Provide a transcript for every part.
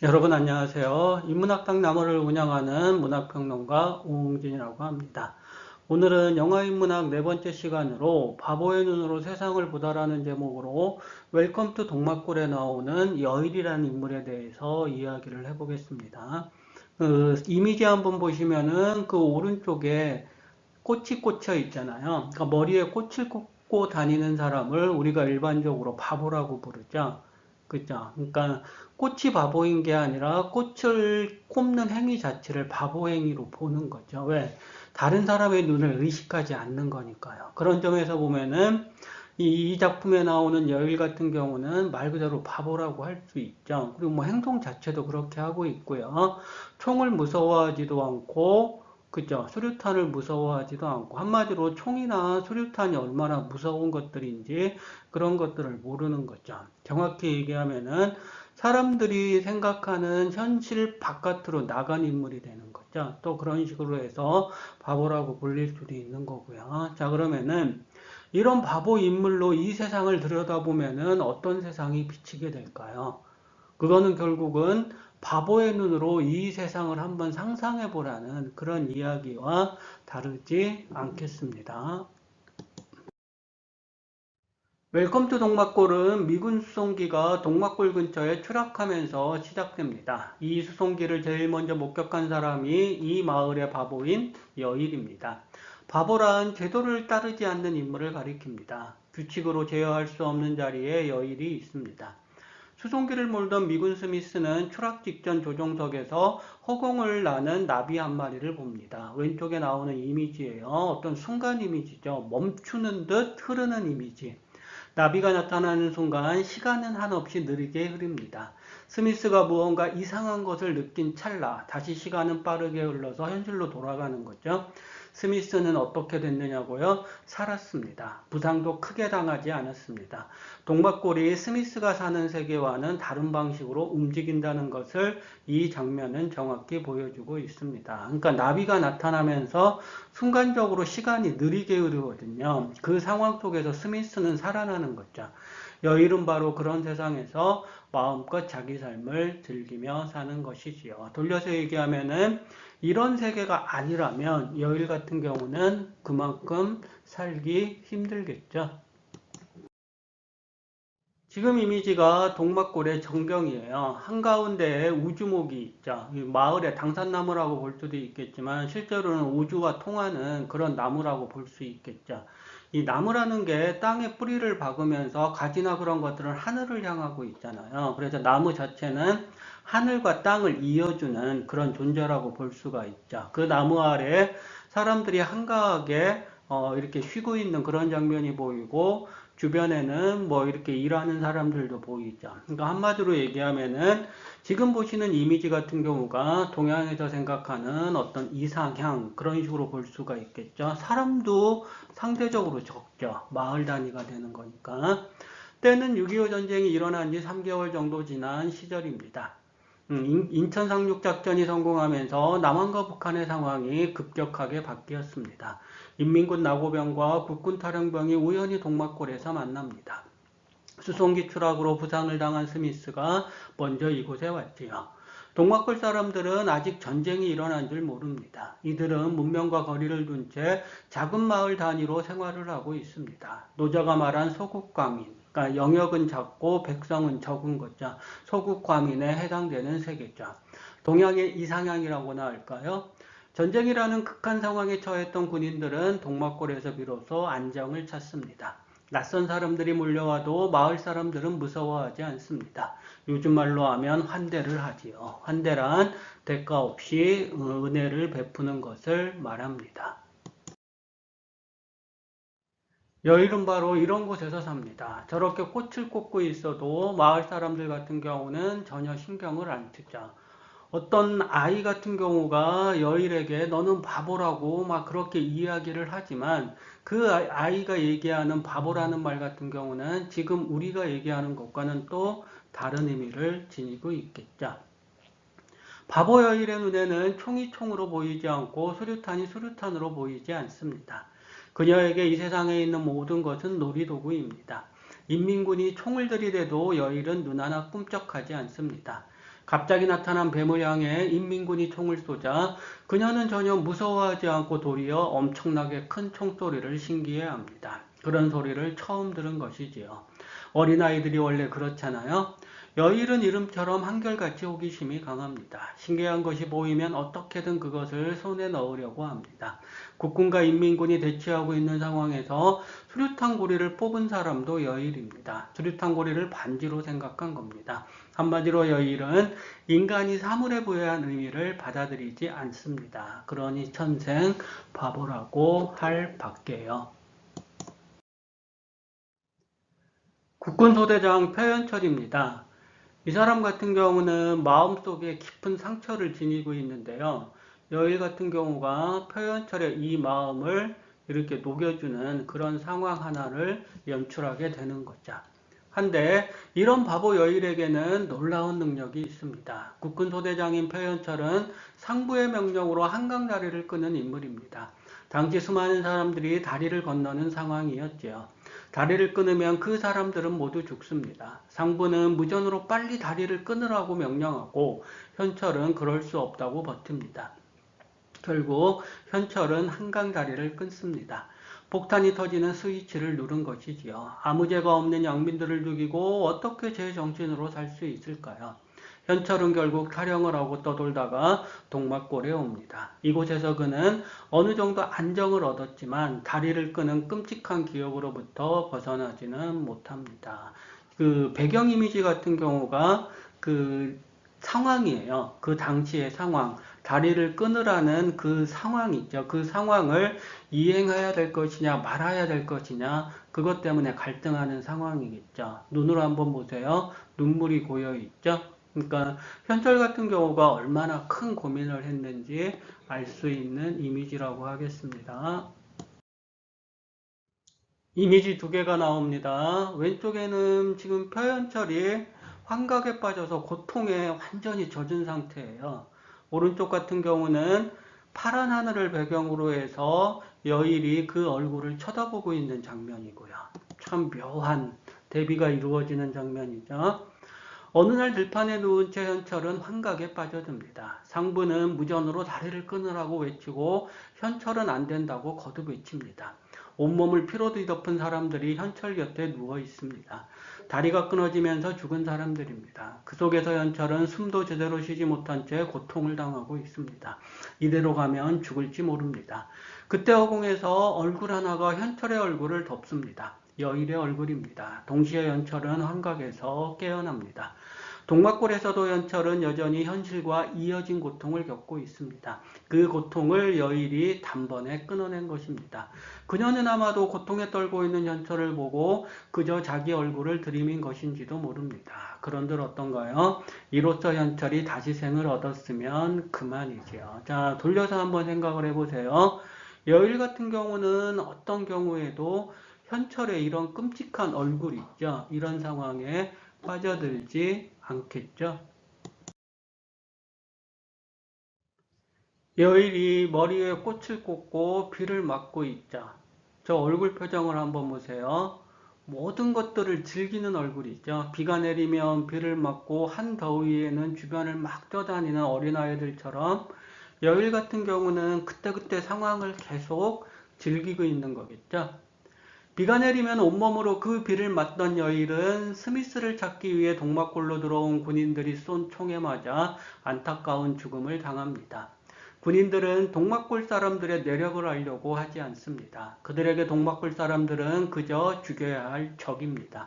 여러분 안녕하세요. 인문학당 나무를 운영하는 문학평론가 오홍진이라고 합니다. 오늘은 영화인문학 네 번째 시간으로 바보의 눈으로 세상을 보다라는 제목으로 웰컴 투 동막골에 나오는 여일이라는 인물에 대해서 이야기를 해보겠습니다. 그 이미지 한번 보시면은 그 오른쪽에 꽃이 꽂혀 있잖아요. 그러니까 머리에 꽃을 꽂고 다니는 사람을 우리가 일반적으로 바보라고 부르죠. 그죠? 그러니까 꽃이 바보인 게 아니라 꽃을 꼽는 행위 자체를 바보 행위로 보는 거죠. 왜? 다른 사람의 눈을 의식하지 않는 거니까요. 그런 점에서 보면은 이 작품에 나오는 여일 같은 경우는 말 그대로 바보라고 할 수 있죠. 그리고 뭐 행동 자체도 그렇게 하고 있고요. 총을 무서워하지도 않고, 그죠? 수류탄을 무서워하지도 않고, 한마디로 총이나 수류탄이 얼마나 무서운 것들인지 그런 것들을 모르는 거죠. 정확히 얘기하면은 사람들이 생각하는 현실 바깥으로 나간 인물이 되는 거죠. 또 그런 식으로 해서 바보라고 불릴 수도 있는 거고요. 자, 그러면은 이런 바보 인물로 이 세상을 들여다보면은 어떤 세상이 비치게 될까요? 그거는 결국은 바보의 눈으로 이 세상을 한번 상상해 보라는 그런 이야기와 다르지 않겠습니다. 웰컴 투 동막골은 미군 수송기가 동막골 근처에 추락하면서 시작됩니다. 이 수송기를 제일 먼저 목격한 사람이 이 마을의 바보인 여일입니다. 바보란 제도를 따르지 않는 인물을 가리킵니다. 규칙으로 제어할 수 없는 자리에 여일이 있습니다. 수송기를 몰던 미군 스미스는 추락 직전 조종석에서 허공을 나는 나비 한 마리를 봅니다. 왼쪽에 나오는 이미지예요. 어떤 순간 이미지죠. 멈추는 듯 흐르는 이미지. 나비가 나타나는 순간 시간은 한없이 느리게 흐릅니다. 스미스가 무언가 이상한 것을 느낀 찰나 다시 시간은 빠르게 흘러서 현실로 돌아가는 거죠. 스미스는 어떻게 됐느냐고요? 살았습니다. 부상도 크게 당하지 않았습니다. 동막골이 스미스가 사는 세계와는 다른 방식으로 움직인다는 것을 이 장면은 정확히 보여주고 있습니다. 그러니까 나비가 나타나면서 순간적으로 시간이 느리게 흐르거든요. 그 상황 속에서 스미스는 살아나는 거죠. 여일은 바로 그런 세상에서 마음껏 자기 삶을 즐기며 사는 것이지요. 돌려서 얘기하면은 이런 세계가 아니라면 여일 같은 경우는 그만큼 살기 힘들겠죠. 지금 이미지가 동막골의 전경이에요. 한가운데에 우주목이 있죠. 마을의 당산나무라고 볼 수도 있겠지만 실제로는 우주와 통하는 그런 나무라고 볼 수 있겠죠. 이 나무라는 게 땅에 뿌리를 박으면서 가지나 그런 것들은 하늘을 향하고 있잖아요. 그래서 나무 자체는 하늘과 땅을 이어주는 그런 존재라고 볼 수가 있죠. 그 나무 아래 사람들이 한가하게 이렇게 쉬고 있는 그런 장면이 보이고 주변에는 뭐 이렇게 일하는 사람들도 보이죠. 그러니까 한마디로 얘기하면은 지금 보시는 이미지 같은 경우가 동양에서 생각하는 어떤 이상향 그런 식으로 볼 수가 있겠죠. 사람도 상대적으로 적죠. 마을 단위가 되는 거니까. 때는 6.25 전쟁이 일어난 지 3개월 정도 지난 시절입니다. 인천 상륙작전이 성공하면서 남한과 북한의 상황이 급격하게 바뀌었습니다. 인민군 나고병과 국군 탈영병이 우연히 동막골에서 만납니다. 수송기 추락으로 부상을 당한 스미스가 먼저 이곳에 왔지요. 동막골 사람들은 아직 전쟁이 일어난 줄 모릅니다. 이들은 문명과 거리를 둔 채 작은 마을 단위로 생활을 하고 있습니다. 노자가 말한 소국과민, 그러니까 영역은 작고 백성은 적은 거죠. 소국과민에 해당되는 세계죠. 동양의 이상향이라고나 할까요? 전쟁이라는 극한 상황에 처했던 군인들은 동막골에서 비로소 안정을 찾습니다. 낯선 사람들이 몰려와도 마을 사람들은 무서워하지 않습니다. 요즘 말로 하면 환대를 하지요. 환대란 대가 없이 은혜를 베푸는 것을 말합니다. 여일은 바로 이런 곳에서 삽니다. 저렇게 꽃을 꽂고 있어도 마을 사람들 같은 경우는 전혀 신경을 안 쓰죠. 어떤 아이 같은 경우가 여일에게 너는 바보라고 막 그렇게 이야기를 하지만 그 아이가 얘기하는 바보라는 말 같은 경우는 지금 우리가 얘기하는 것과는 또 다른 의미를 지니고 있겠죠. 바보 여일의 눈에는 총이 총으로 보이지 않고 수류탄이 수류탄으로 보이지 않습니다. 그녀에게 이 세상에 있는 모든 것은 놀이도구입니다. 인민군이 총을 들이대도 여일은 눈 하나 꿈쩍하지 않습니다. 갑자기 나타난 뱀을 향해 인민군이 총을 쏘자 그녀는 전혀 무서워하지 않고 도리어 엄청나게 큰 총소리를 신기해합니다. 그런 소리를 처음 들은 것이지요. 어린아이들이 원래 그렇잖아요. 여일은 이름처럼 한결같이 호기심이 강합니다. 신기한 것이 보이면 어떻게든 그것을 손에 넣으려고 합니다. 국군과 인민군이 대치하고 있는 상황에서 수류탄 고리를 뽑은 사람도 여일입니다. 수류탄 고리를 반지로 생각한 겁니다. 한마디로 여일은 인간이 사물에 부여한 의미를 받아들이지 않습니다. 그러니 천생 바보라고 할 밖에요. 국군소대장 표현철입니다. 이 사람 같은 경우는 마음속에 깊은 상처를 지니고 있는데요. 여일 같은 경우가 표현철의 이 마음을 이렇게 녹여주는 그런 상황 하나를 연출하게 되는 거죠. 한데 이런 바보 여일에게는 놀라운 능력이 있습니다. 국군 소대장인 표현철은 상부의 명령으로 한강 다리를 끄는 인물입니다. 당시 수많은 사람들이 다리를 건너는 상황이었죠. 다리를 끊으면 그 사람들은 모두 죽습니다. 상부는 무전으로 빨리 다리를 끊으라고 명령하고 현철은 그럴 수 없다고 버팁니다. 결국 현철은 한강 다리를 끊습니다. 폭탄이 터지는 스위치를 누른 것이지요. 아무 죄가 없는 양민들을 죽이고 어떻게 제 정신으로 살 수 있을까요? 현철은 결국 탈영을 하고 떠돌다가 동막골에 옵니다. 이곳에서 그는 어느 정도 안정을 얻었지만 다리를 끄는 끔찍한 기억으로부터 벗어나지는 못합니다. 그 배경 이미지 같은 경우가 그 상황이에요. 그 당시의 상황. 다리를 끊으라는 그 상황이 있죠. 그 상황을 이행해야 될 것이냐 말아야 될 것이냐 그것 때문에 갈등하는 상황이겠죠. 눈으로 한번 보세요. 눈물이 고여 있죠. 그러니까 현철 같은 경우가 얼마나 큰 고민을 했는지 알 수 있는 이미지라고 하겠습니다. 이미지 두 개가 나옵니다. 왼쪽에는 지금 표현철이 환각에 빠져서 고통에 완전히 젖은 상태예요. 오른쪽 같은 경우는 파란 하늘을 배경으로 해서 여일이 그 얼굴을 쳐다보고 있는 장면이고요. 참 묘한 대비가 이루어지는 장면이죠. 어느 날 들판에 누운 채 현철은 환각에 빠져듭니다. 상부는 무전으로 다리를 끊으라고 외치고 현철은 안 된다고 거듭 외칩니다. 온몸을 피로 뒤덮은 사람들이 현철 곁에 누워 있습니다. 다리가 끊어지면서 죽은 사람들입니다. 그 속에서 현철은 숨도 제대로 쉬지 못한 채 고통을 당하고 있습니다. 이대로 가면 죽을지 모릅니다. 그때 허공에서 얼굴 하나가 현철의 얼굴을 덮습니다. 여일의 얼굴입니다. 동시에 현철은 환각에서 깨어납니다. 동막골에서도 현철은 여전히 현실과 이어진 고통을 겪고 있습니다. 그 고통을 여일이 단번에 끊어낸 것입니다. 그녀는 아마도 고통에 떨고 있는 현철을 보고 그저 자기 얼굴을 들이민 것인지도 모릅니다. 그런들 어떤가요? 이로써 현철이 다시 생을 얻었으면 그만이지요. 자, 돌려서 한번 생각을 해보세요. 여일 같은 경우는 어떤 경우에도 현철의 이런 끔찍한 얼굴 있죠. 이런 상황에 빠져들지 않겠죠. 여일이 머리에 꽃을 꽂고 비를 맞고 있죠. 저 얼굴 표정을 한번 보세요. 모든 것들을 즐기는 얼굴이죠. 비가 내리면 비를 맞고 한더위에는 주변을 막 떠다니는 어린아이들처럼 여일 같은 경우는 그때그때 상황을 계속 즐기고 있는 거겠죠. 비가 내리면 온몸으로 그 비를 맞던 여일은 스미스를 찾기 위해 동막골로 들어온 군인들이 쏜 총에 맞아 안타까운 죽음을 당합니다. 군인들은 동막골 사람들의 내력을 알려고 하지 않습니다. 그들에게 동막골 사람들은 그저 죽여야 할 적입니다.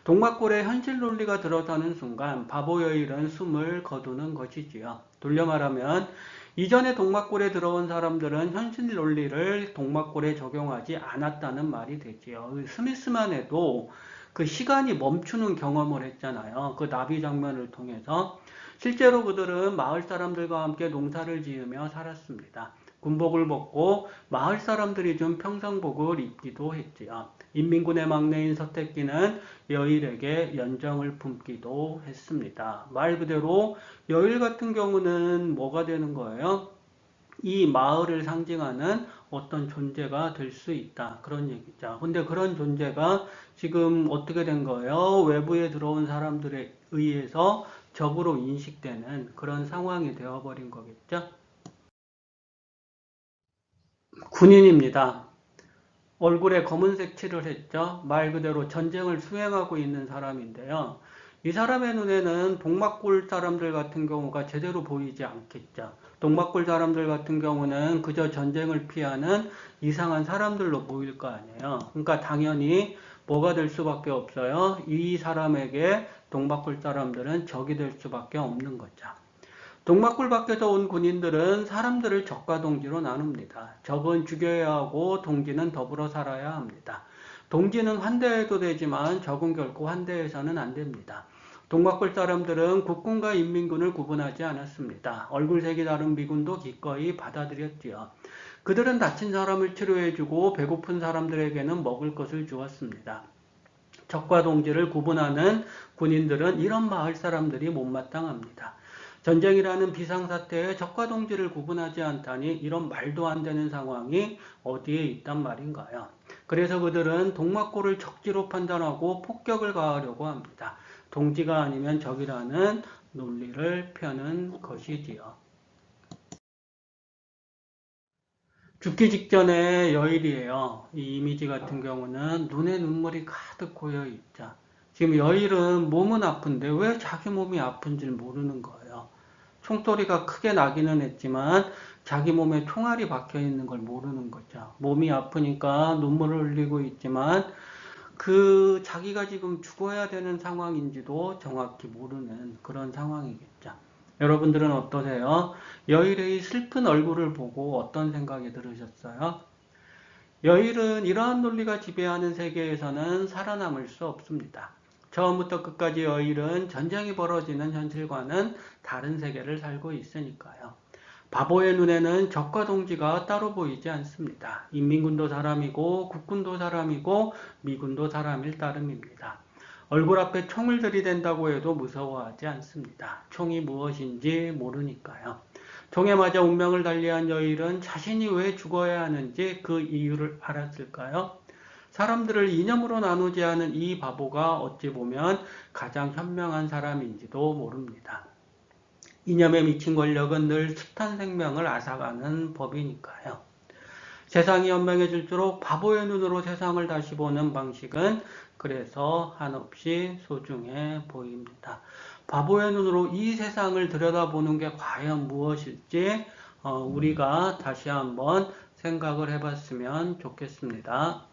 동막골의 현실 논리가 들어서는 순간 바보 여일은 숨을 거두는 것이지요. 돌려 말하면 이전에 동막골에 들어온 사람들은 현실 논리를 동막골에 적용하지 않았다는 말이 되지요. 스미스만 해도 그 시간이 멈추는 경험을 했잖아요. 그 나비 장면을 통해서. 실제로 그들은 마을 사람들과 함께 농사를 지으며 살았습니다. 군복을 벗고 마을 사람들이 준 평상복을 입기도 했지요. 인민군의 막내인 서택기는 여일에게 연정을 품기도 했습니다. 말 그대로 여일 같은 경우는 뭐가 되는 거예요? 이 마을을 상징하는 어떤 존재가 될 수 있다. 그런 얘기죠. 근데 그런 존재가 지금 어떻게 된 거예요? 외부에 들어온 사람들에 의해서 적으로 인식되는 그런 상황이 되어버린 거겠죠. 군인입니다. 얼굴에 검은색 칠을 했죠. 말 그대로 전쟁을 수행하고 있는 사람인데요. 이 사람의 눈에는 동막골 사람들 같은 경우가 제대로 보이지 않겠죠. 동막골 사람들 같은 경우는 그저 전쟁을 피하는 이상한 사람들로 보일 거 아니에요. 그러니까 당연히 뭐가 될 수밖에 없어요. 이 사람에게 동막골 사람들은 적이 될 수밖에 없는 거죠. 동막골 밖에서 온 군인들은 사람들을 적과 동지로 나눕니다. 적은 죽여야 하고 동지는 더불어 살아야 합니다. 동지는 환대해도 되지만 적은 결코 환대해서는 안 됩니다. 동막골 사람들은 국군과 인민군을 구분하지 않았습니다. 얼굴색이 다른 미군도 기꺼이 받아들였지요. 그들은 다친 사람을 치료해주고 배고픈 사람들에게는 먹을 것을 주었습니다. 적과 동지를 구분하는 군인들은 이런 마을 사람들이 못마땅합니다. 전쟁이라는 비상사태에 적과 동지를 구분하지 않다니 이런 말도 안 되는 상황이 어디에 있단 말인가요? 그래서 그들은 동막골을 적지로 판단하고 폭격을 가하려고 합니다. 동지가 아니면 적이라는 논리를 펴는 것이지요. 죽기 직전에 여일이에요. 이 이미지 같은 경우는 눈에 눈물이 가득 고여 있죠. 지금 여일은 몸은 아픈데 왜 자기 몸이 아픈지 모르는 거예요. 총소리가 크게 나기는 했지만 자기 몸에 총알이 박혀 있는 걸 모르는 거죠. 몸이 아프니까 눈물을 흘리고 있지만 그 자기가 지금 죽어야 되는 상황인지도 정확히 모르는 그런 상황이겠죠. 여러분들은 어떠세요? 여일의 슬픈 얼굴을 보고 어떤 생각이 들으셨어요? 여일은 이러한 논리가 지배하는 세계에서는 살아남을 수 없습니다. 처음부터 끝까지 여일은 전쟁이 벌어지는 현실과는 다른 세계를 살고 있으니까요. 바보의 눈에는 적과 동지가 따로 보이지 않습니다. 인민군도 사람이고 국군도 사람이고 미군도 사람일 따름입니다. 얼굴 앞에 총을 들이댄다고 해도 무서워하지 않습니다. 총이 무엇인지 모르니까요. 총에 맞아 운명을 달리한 여일은 자신이 왜 죽어야 하는지 그 이유를 알았을까요? 사람들을 이념으로 나누지 않은 이 바보가 어찌 보면 가장 현명한 사람인지도 모릅니다. 이념에 미친 권력은 늘 숱한 생명을 앗아가는 법이니까요. 세상이 현명해질수록 바보의 눈으로 세상을 다시 보는 방식은 그래서 한없이 소중해 보입니다. 바보의 눈으로 이 세상을 들여다보는 게 과연 무엇일지 우리가 다시 한번 생각을 해봤으면 좋겠습니다.